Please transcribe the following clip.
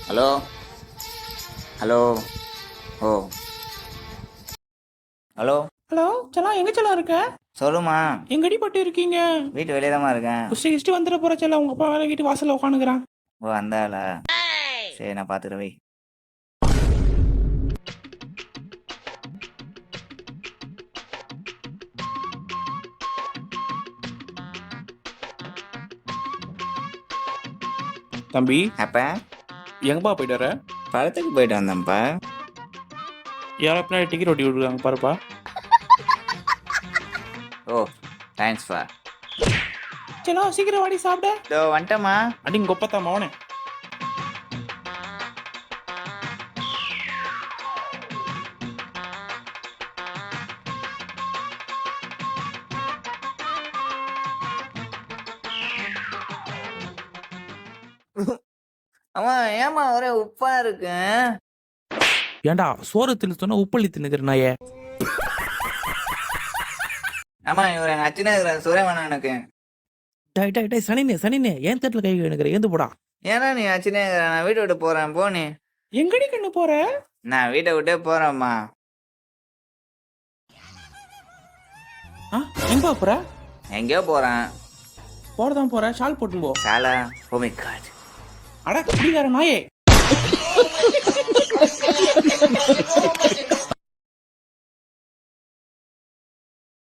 Hello hello ஓ hello hello செல்லம், எங்க செல்லம் இருக்க? சொல்லுமா. எங்கடி பட்டு இருக்கீங்க? வீட்டு வெளியே தான் இருக்கேன். குஷ்டி கிஷ்டி வந்துட போற செல்லம், உங்க அப்பா வேலை வீட்டு வாசல்ல உட்காந்துக்கிறான். ஓ அந்தாளா? சரி நான் பார்த்துக்கிறேன் வை. தம்பி, அப்போ எங்கப்பா போயிட்டு வர? படத்துக்கு போயிட்டு வந்தேன்ப்பா. யாரோ பின்னாடி டிக்கெட் ஒட்டி விடுறாங்க பாருப்பா. ஓ தேங்க்ஸ்ப்பா. செல்லம், சீக்கிரம் வாடி சாப்பிட. இதோ வந்துட்டேம்மா. அடி கொப்பத்தா மவனே. அம்மா ஏம்மா ஒரே உப்பா இருக்கு? ஏண்டா சோறு தின்னு சொன்னா உப்பள்ளி தின்னுக்கிற நாயே. ஆமா இவர் எங்கள் அச்சனே இருக்கிறார், சுரே வேணாம் எனக்கு. டை டை டை சனினே ஏன் தட்டில் கை எடுக்கிற? ஏந்து போடா. ஏன்னா நீ அச்சனே இருக்கிற, நான் வீட்டை விட்டு போகிறேன் போனி. எங்கடி கண்ணு போற? நான் வீட்டை விட்டே போகிறேம்மா. எங்க போற? எங்கேயோ போகிறேன். போறதான் போற, ஷால் போட்டு போ. சாலா ஓமை காட். அட குடிகார நாயே.